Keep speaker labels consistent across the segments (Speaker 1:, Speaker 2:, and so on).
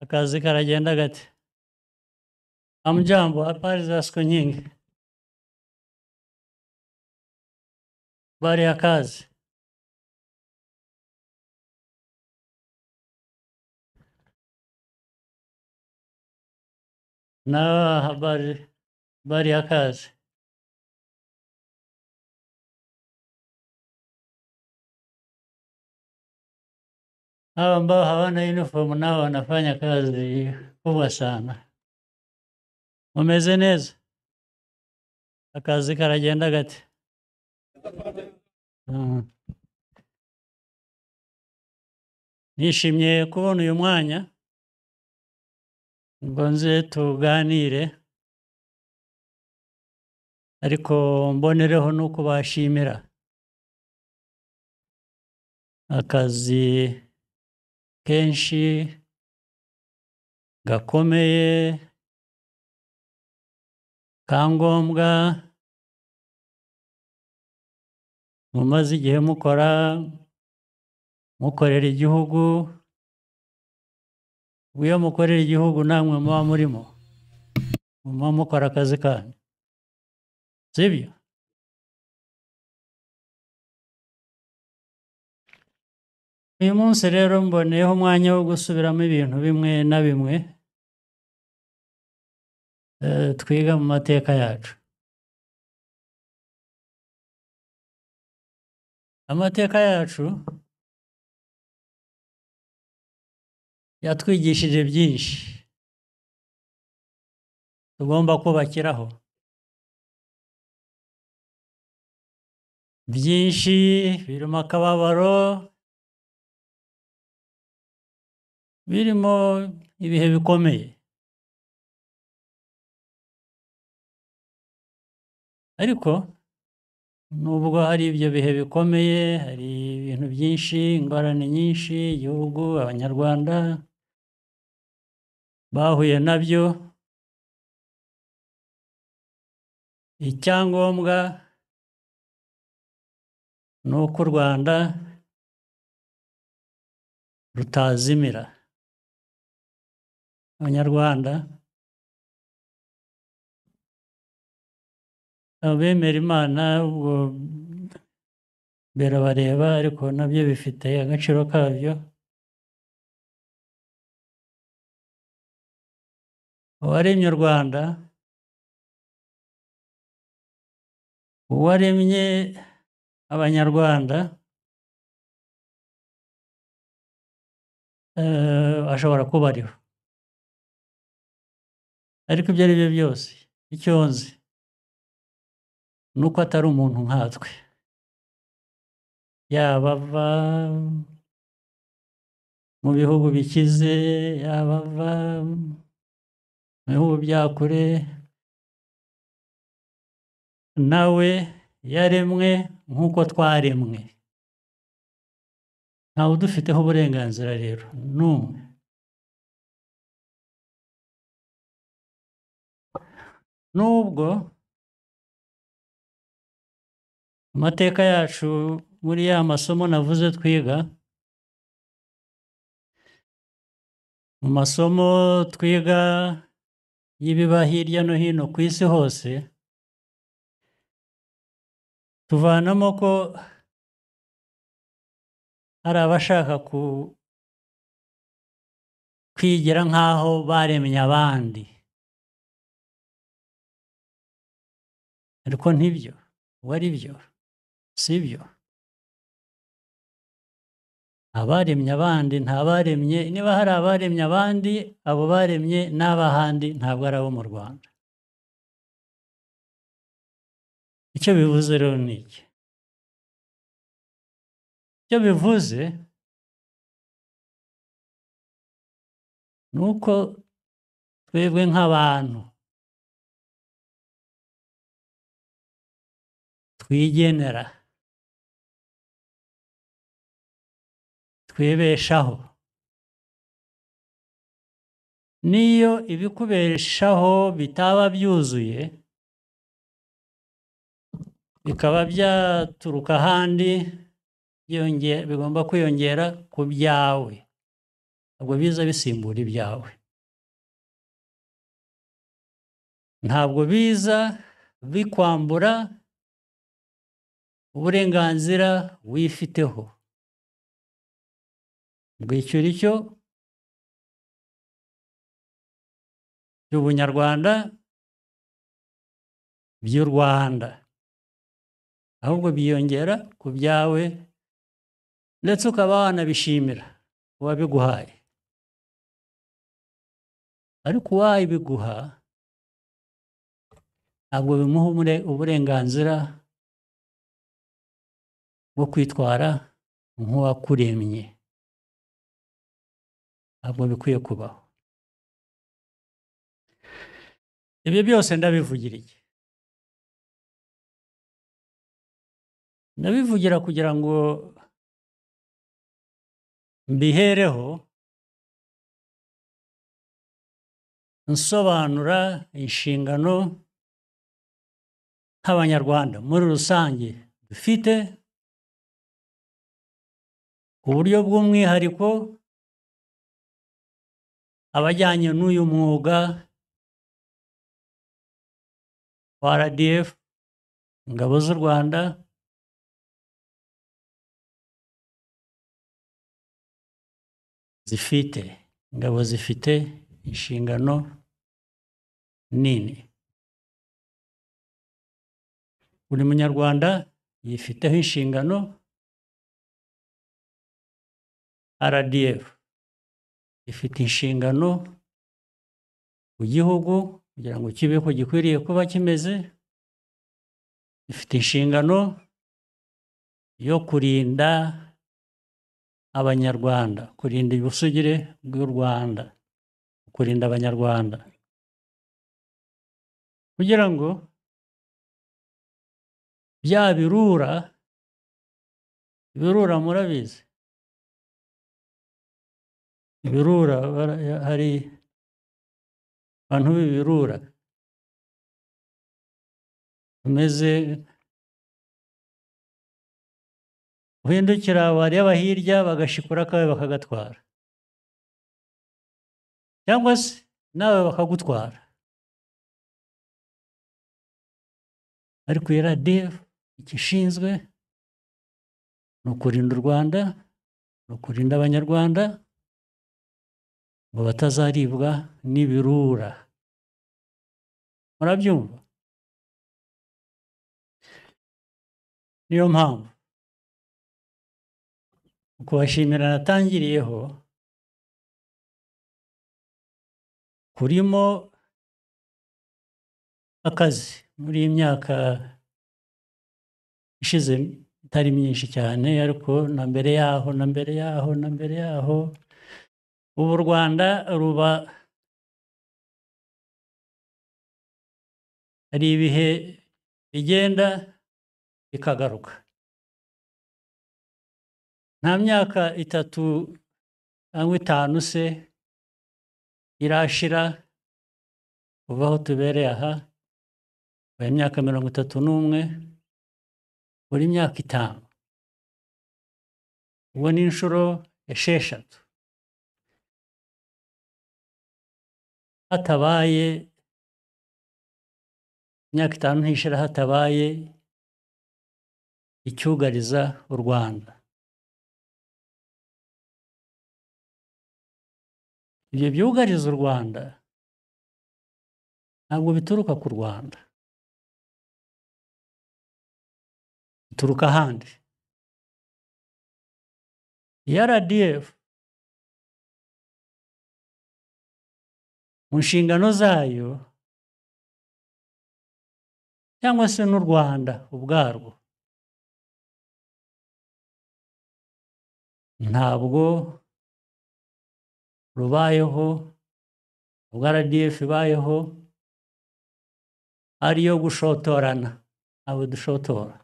Speaker 1: Akazi karagenda gate? Hamjambo, habari za siku nyingi. Habari ya kazi? Na habari ya kazi? Hawa ambao hawana uniform nao wanafanya kazi kubwa sana. Mumeze neza? Akazi karagenda gate? Mm. Nishimye kubona uyu mwanya ngo nze tuganire, ariko mbonereho no kubashimira akazi kenshi gakomeye ka ngombwa mumaze igihe mukorera igihugu. Iyo mukorera igihugu namwe muba murimo, muba mukora akazi kanyu, sibyo? Uyu munsi rero mboneyeho umwanya wo gusubiramo ibintu bimwe na bimwe twiga mu mateka yacu. Amateka yacu yatwigishije byinshi tugomba kubakiraho, byinshi birimo akababaro, birimo ibihe bikomeye, ariko nubwo hari ibyo bihe bikomeye, hari ibintu byinshi, ingorane nyinshi igihugu, abanyarwanda bahuye nabyo. Icyangombwa ni uko u Rwanda rutazimira. Abanyarwanda, abemera Imana ubwo birabareba, ariko nabyo bifite agaciro kabyo. Uwaremye u Rwanda, uwaremye Abanyarwanda, ashobora kuba ariho, ariko ibyo ari byo byose icyo nzi ni uko atari umuntu nkatwe, yaba ava mu bihugu bikize, yaba ava mu bihugu bya kure, nawe yaremwe nk'uko twaremwe. Ntawe udufiteho uburenganzira rero n'umwe. Nubwo amateka yacu muri ya masomo navuze twiga, mu masomo twiga y'ibiba hirya no hino ku isi hose, tuvanamo ko hari abashaka kwigira nk'aho baremye abandi, ariko ntibyo wari byo, si byo. Abaremye abandi ntabaremye, niba hari abaremye abandi, abo baremye n'abahandi ntabwo ari abo mu Rwanda. Icyo bivuze rero ni iki? Icyo bivuze ni uko twebwe nk'abantu twigenera, twibeshaho. Niyo ibikubeshaho bitaba byuzuye, bikaba byaturuka ahandi, bigomba kwiyongera ku byawe. ntabwo biza bisimbura ibyawe, ntabwo biza bikwambura uburenganzira wifiteho. Bwishyura icyo by'ubunyarwanda by'u Rwanda, ahubwo byiyongera ku byawe ndetse ukaba wanabishimira uwabiguhaye. Ariko uwabiguha ntabwo bimuha uburenganzira bwo kwitwara nk'uwakuremye. Ntabwo bikwiye kubaho. Ibyo byose ndabivugira iki? Ndabivugira kugira ngo mbihereho nsobanura inshingano nk'Abanyarwanda muri rusange dufite, ku buryo bw'umwihariko abajyanye n'uyu mwuga wa RDF, ingabo z'u Rwanda, ingabo zifite inshingano nini. Buri munyarwanda yifiteho inshingano, RDF ifite inshingano ku gihugu kugira ngo kibe ko gikwiriye kuba kimeze, ifite inshingano yo kurinda Abanyarwanda, kurinda ubusugire bw'u Rwanda, kurinda Abanyarwanda, kugira ngo bya birura murabizi, ibirura, hari abantu b'ibirura bameze, uhindukira wareba hirya bagashikura akawe bakagatwara, cyangwa se nawe bakagutwara. Ariko RDF icyo ishinzwe ni ukurinda u Rwanda, ni ukurinda Abanyarwanda ngo batazaribwa n'ibirura. Murabyumva? Niyo mpamvu kubashimira natangiriyeho, kurimo akazi muri iyi myaka ishize itari myinshi cyane, ariko na mbere yaho ubu u Rwanda ruba, hari ibihe bigenda bikagaruka. Nta myaka 3 cyangwa 5 se irashira kuva aho tubereye aha, buri myaka 31, buri myaka 5, ubwo ni inshuro 6 hatabaye, imyaka 5 ntishira hatabaye icyugariza u Rwanda. Ibyo byugariza u Rwanda ntabwo bituruka ku Rwanda, bituruka ahandi. RDF mu nshingano zayo, cyangwa se n'u Rwanda ubwarwo, ntabwo rubayeho, ubwo RDF ibayeho ariyo gushotorana, ntabwo dushotora.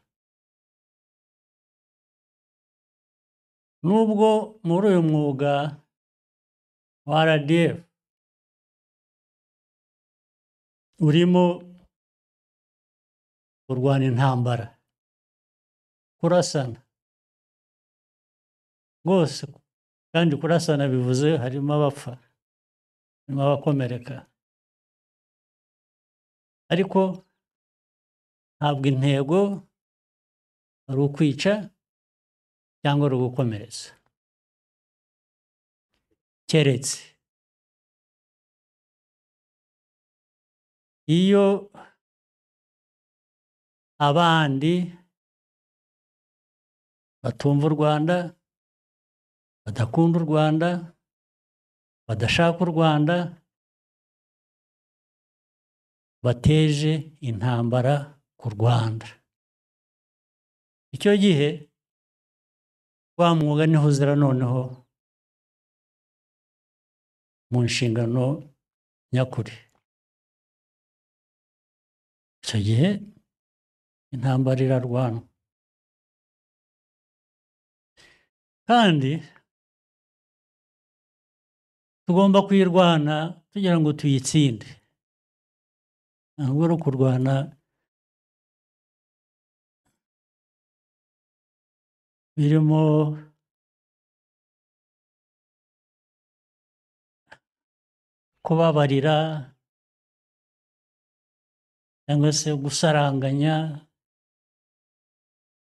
Speaker 1: Nubwo muri uyu mwuga wa RDF urimo kurwana intambara, kurasana rwose kandi kurasana bivuze harimo abapfa, harimo abakomereka, ariko ntabwo intego ari ukwica cyangwa ari ugukomeretsa, keretse iyo abandi batumva u Rwanda, badakunda u Rwanda, badashaka u Rwanda, bateje intambara ku Rwanda. Icyo gihe wa mwuga niho uzira noneho mu nshingano nyakuri. Icyo gihe intambara irarwanwa, kandi tugomba kuyirwana tugira ngo tuyitsinde, ntabwo ari ukurwana birimo kubabarira cyangwa se gusaranganya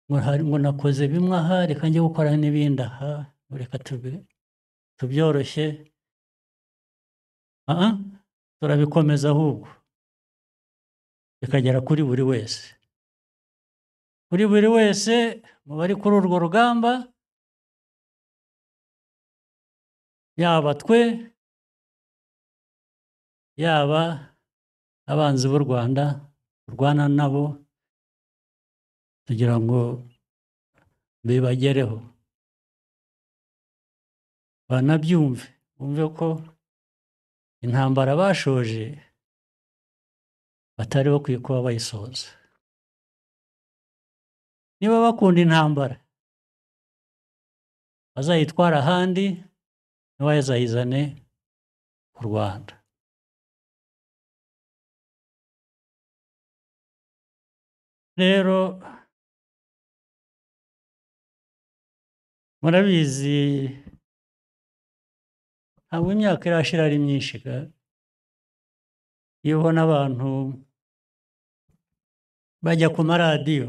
Speaker 1: ngo nakoze bimwe aha reka njye gukora n'ibindi aha, reka tubyoroshye. Turabikomeza ahubwo bikagera kuri buri wese, kuri buri wese mu bari kuri urwo rugamba, yaba twe yaba abanzi b'u Rwanda turwana nabo, kugira ngo bibagereho, banabyumve, bumve ko intambara bashoje batari bakwiye kuba bayisoza. Niba bakunda intambara bazayitwara ahandi, ntibazayizane ku Rwanda. Rero murabizi ntabwo imyaka irashira ari myinshi, iyo ubona abantu bajya ku maradiyo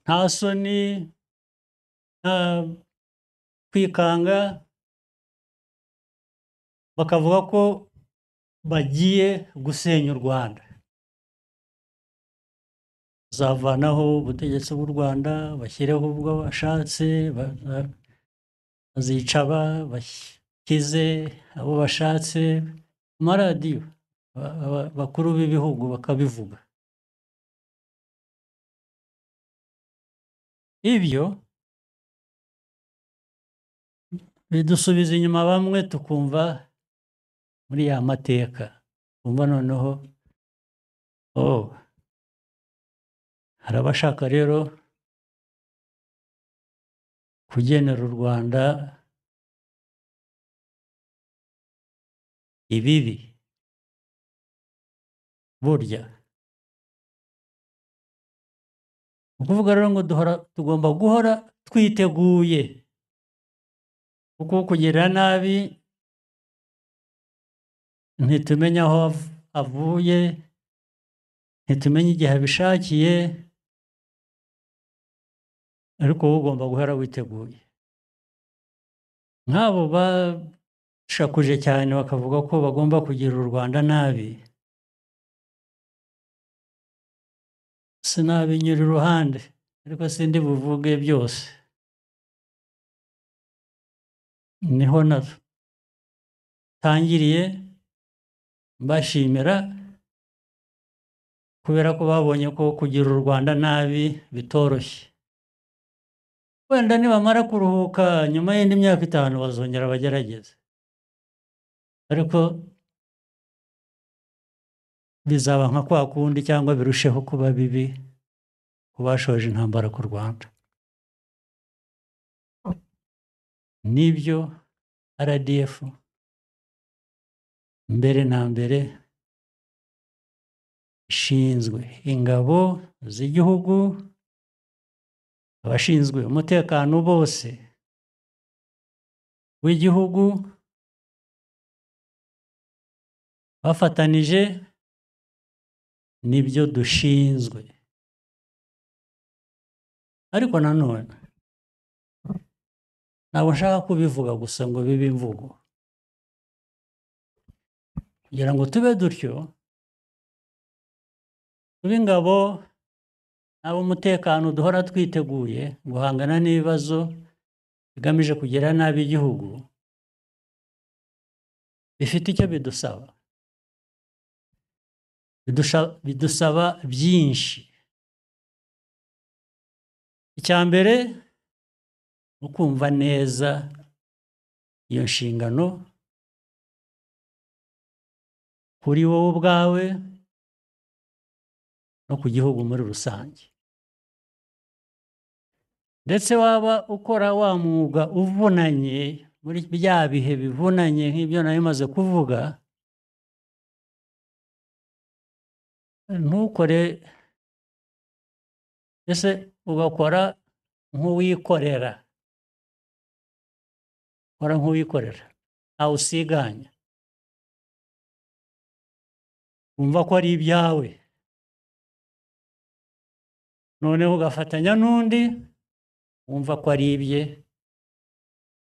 Speaker 1: nta soni, nta kwikanga, bakavuga ko bagiye gusenya u Rwanda, bazavanaho ubutegetsi bw'u Rwanda, bashyireho ubwo bashatse, bazica bakize abo bashatse, ku maradiyo bakuru b'ibihugu bakabivuga. Ibyo bidusubiza inyuma bamwe, tukumva muri ya mateka, kumva noneho hari abashaka rero kugenera u Rwanda ibibi. Burya ni ukuvuga rero ngo tugomba guhora twiteguye, kuko kugirira nabi ntitumenye aho avuye, ntitumenye igihe abishakiye, ariko wowe ugomba guhora witeguye. Nk'abo bashakuje cyane bakavuga ko bagomba kugirira u Rwanda nabi, sinabinyura iruhande, ariko sindi buvuge byose. Niho natangiriye mbashimira, kubera ko babonye ko kugira u Rwanda nabi bitoroshye. Wenda nibamara kuruhuka nyuma y'indi myaka 5 bazongera bagerageze, ariko bizaba nka kwa kundi cyangwa birusheho kuba bibi ku bashoje intambara ku Rwanda. Nibyo RDF mbere na mbere ishinzwe, ingabo z'igihugu abashinzwe umutekano bose w'igihugu bafatanije n'ibyo dushinzwe. Ariko nanone ntabwo nshaka kubivuga gusa ngo bibe imvugo. Kugira ngo tube dutyo, tube ingabo n'ab'umutekano duhora twiteguye guhangana n'ibibazo bigamije kugirira nabi igihugu, bifite icyo bidusaba. Bidusaba byinshi. Icya mbere ni ukumva neza iyo nshingano kuri wowe ubwawe no ku gihugu muri rusange. Ndetse waba ukora wa mwuga uvunanye muri bya bihe bivunanye nk'ibyo nari maze kuvuga, ntukore ese ugakora nk'uwikorera. Kora nk'uwikorera, ntawe usiganya. Wumva ko ari ibyawe, noneho ugafatanya n'undi wumva ko ari ibye.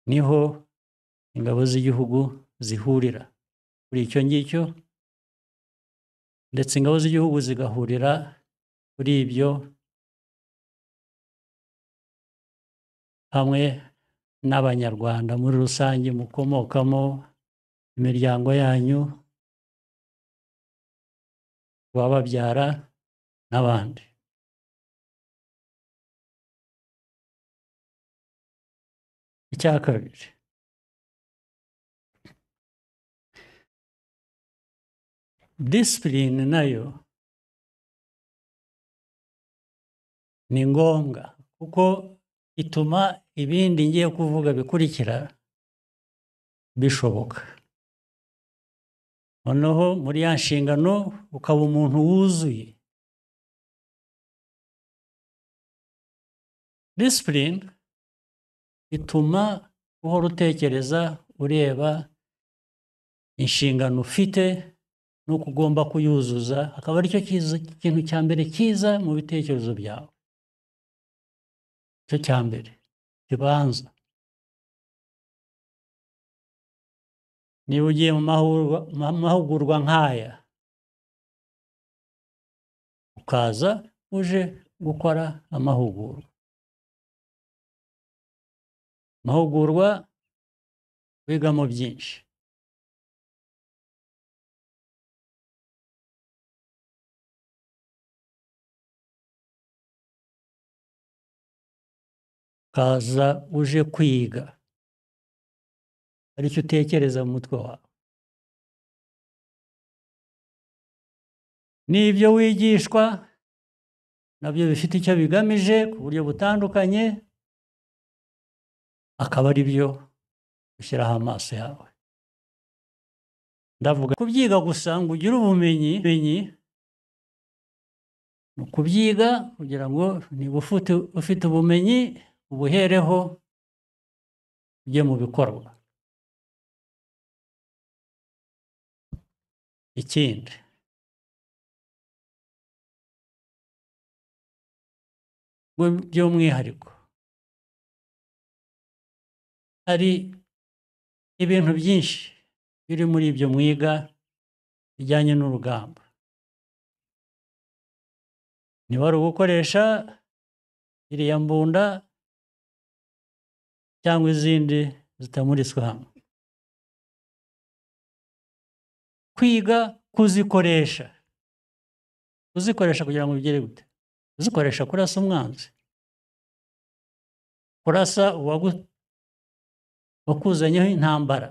Speaker 1: Niho ingabo z'igihugu zihurira kuri icyo ngicyo, ndetse ingabo z'igihugu zigahurira kuri ibyo hamwe n'abanyarwanda muri rusange mukomokamo, imiryango yanyu, abababyara n'abandi. Icya kabiri, disipurine nayo ni ngombwa, kuko ituma ibindi ngiye kuvuga bikurikira bishoboka. Noneho muri ya nshingano ukaba umuntu wuzuye. Disipurine ituma uhora utekereza, ureba inshingano ufite n'uko ugomba kuyuzuza, akaba aricyo kintu cya mbere cyiza mu bitekerezo byawe. Icyo cya mbere kibanza. Niba ugiye mu mahugurwa nk'aya, ukaza uje gukora amahugurwa. Amahugurwa wigamo byinshi. Ukaza uje kwiga, aricyo utekereza mu mutwe wawe. N'ibyo wigishwa nabyo bifite icyo bigamije ku buryo butandukanye, akaba ari byo ushyiraho amaso yawe. Ndavuga kubyiga gusa ngo ugire ubumenyi, ni ukubyiga kugira ngo niba ufite ubumenyi ubuhereho ujye mu bikorwa. Ikindi, by'umwihariko, hari ibintu byinshi biri muri ibyo mwiga bijyanye n'urugamba. Niba ari ugukoresha iriya mbunda cyangwa izindi zitamuritswe hamwe, kwiga kuzikoresha kugira ngo bigere gute? Kuzikoresha kurasa umwanzi, kurasa wakuzanyeho intambara.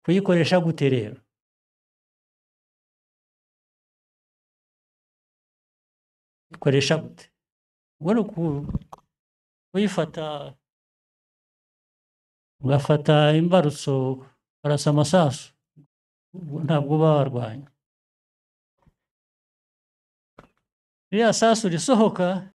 Speaker 1: Kuyikoresha gute rero? Ikoresha gute? Ubwo kuyifata, ugafata imbarutso ukarasa amasasu, ntabwo uba warwanya. ririya sasu risohoka